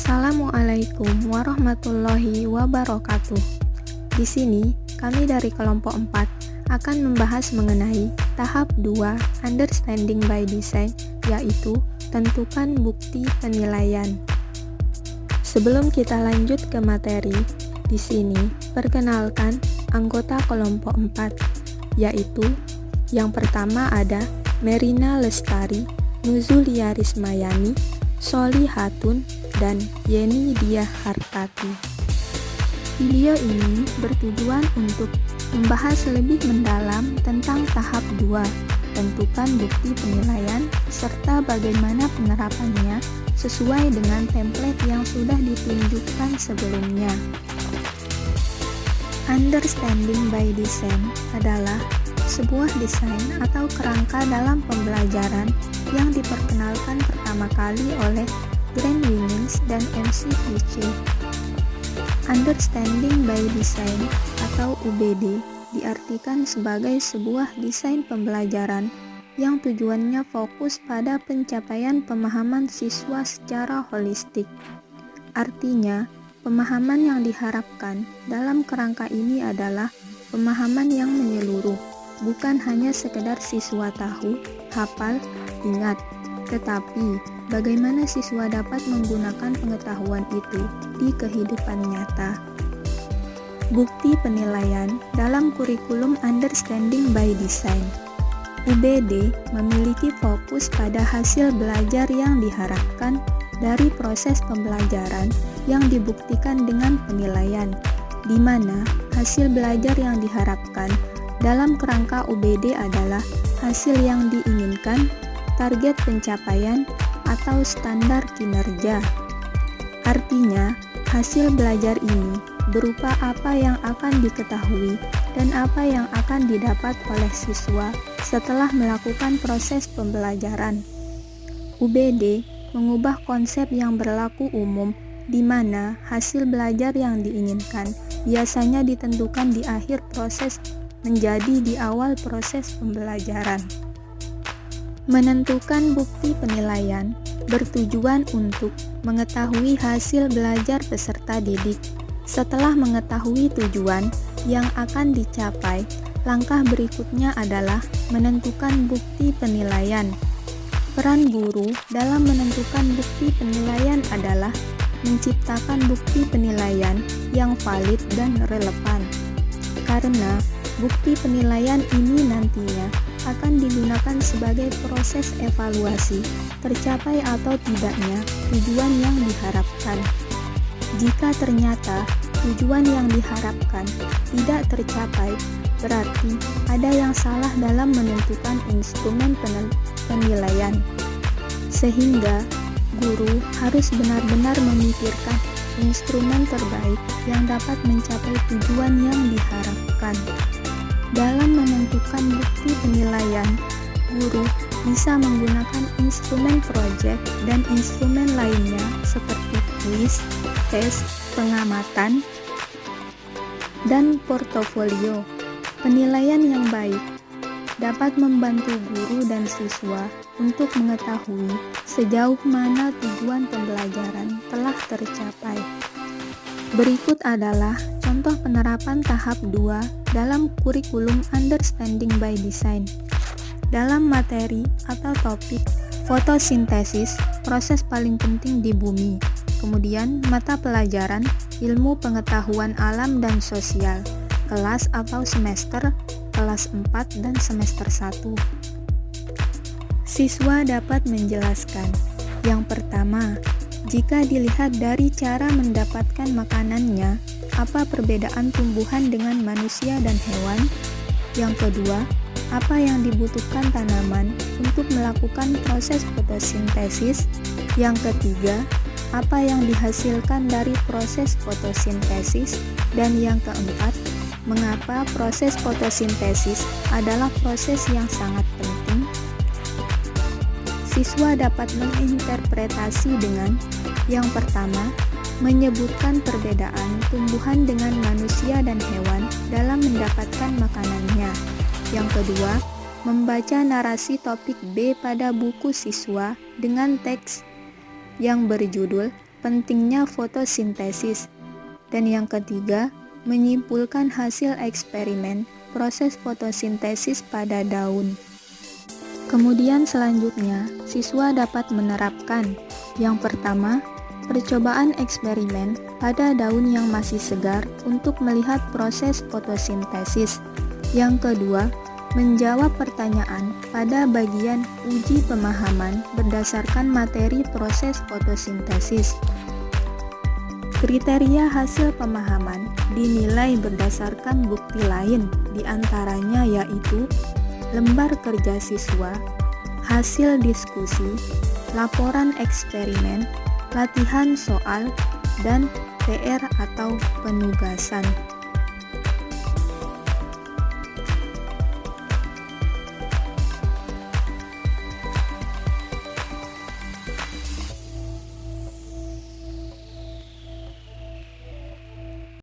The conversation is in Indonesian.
Assalamualaikum warahmatullahi wabarakatuh. Di sini, kami dari kelompok 4 akan membahas mengenai tahap 2 Understanding by Design, yaitu tentukan bukti penilaian. Sebelum kita lanjut ke materi, di sini perkenalkan anggota kelompok 4, yaitu yang pertama ada Merina Lestari, Nuzulia Rismayani, Soli Hatun, dan Yeni Diah Hartati. Video ini bertujuan untuk membahas lebih mendalam tentang tahap 2, tentukan bukti penilaian, serta bagaimana penerapannya sesuai dengan template yang sudah ditunjukkan sebelumnya. Understanding by Design adalah sebuah desain atau kerangka dalam pembelajaran yang diperkenalkan pertama kali oleh Grant Winings dan MC Fletcher. Understanding by Design atau UBD diartikan sebagai sebuah desain pembelajaran yang tujuannya fokus pada pencapaian pemahaman siswa secara holistik. Artinya, pemahaman yang diharapkan dalam kerangka ini adalah pemahaman yang menyeluruh, bukan hanya sekedar siswa tahu, hafal, ingat, tetapi bagaimana siswa dapat menggunakan pengetahuan itu di kehidupan nyata. Bukti penilaian dalam kurikulum Understanding by Design. UBD memiliki fokus pada hasil belajar yang diharapkan dari proses pembelajaran yang dibuktikan dengan penilaian, di mana hasil belajar yang diharapkan dalam kerangka UBD adalah hasil yang diinginkan, target pencapaian, atau standar kinerja. Artinya, hasil belajar ini berupa apa yang akan diketahui dan apa yang akan didapat oleh siswa setelah melakukan proses pembelajaran. UBD mengubah konsep yang berlaku umum di mana hasil belajar yang diinginkan biasanya ditentukan di akhir proses menjadi di awal proses pembelajaran. Menentukan bukti penilaian bertujuan untuk mengetahui hasil belajar peserta didik. Setelah mengetahui tujuan yang akan dicapai, langkah berikutnya adalah menentukan bukti penilaian. Peran guru dalam menentukan bukti penilaian adalah menciptakan bukti penilaian yang valid dan relevan. Karena bukti penilaian ini nantinya akan digunakan sebagai proses evaluasi tercapai atau tidaknya tujuan yang diharapkan. Jika ternyata tujuan yang diharapkan tidak tercapai, berarti ada yang salah dalam menentukan instrumen penilaian. Sehingga guru harus benar-benar memikirkan instrumen terbaik yang dapat mencapai tujuan yang diharapkan. Dalam menentukan bukti penilaian, guru bisa menggunakan instrumen proyek dan instrumen lainnya seperti kuis, tes, pengamatan, dan portofolio. Penilaian yang baik dapat membantu guru dan siswa untuk mengetahui sejauh mana tujuan pembelajaran telah tercapai. Berikut adalah contoh penerapan tahap 2 dalam kurikulum Understanding by Design. Dalam materi atau topik fotosintesis, proses paling penting di bumi. Kemudian mata pelajaran ilmu pengetahuan alam dan sosial, kelas atau semester, kelas 4 dan semester 1. Siswa dapat menjelaskan. Yang pertama, jika dilihat dari cara mendapatkan makanannya, apa perbedaan tumbuhan dengan manusia dan hewan? Yang kedua, apa yang dibutuhkan tanaman untuk melakukan proses fotosintesis? Yang ketiga, apa yang dihasilkan dari proses fotosintesis? Dan yang keempat, mengapa proses fotosintesis adalah proses yang sangat penting? Siswa dapat menginterpretasi dengan yang pertama, menyebutkan perbedaan tumbuhan dengan manusia dan hewan dalam mendapatkan makanannya. Yang kedua, membaca narasi topik B pada buku siswa dengan teks yang berjudul pentingnya fotosintesis. Dan yang ketiga, menyimpulkan hasil eksperimen proses fotosintesis pada daun. Kemudian selanjutnya, siswa dapat menerapkan yang pertama, percobaan eksperimen pada daun yang masih segar untuk melihat proses fotosintesis. Yang kedua, menjawab pertanyaan pada bagian uji pemahaman berdasarkan materi proses fotosintesis. Kriteria hasil pemahaman dinilai berdasarkan bukti lain, diantaranya yaitu lembar kerja siswa, hasil diskusi, laporan eksperimen, latihan soal, dan PR atau penugasan.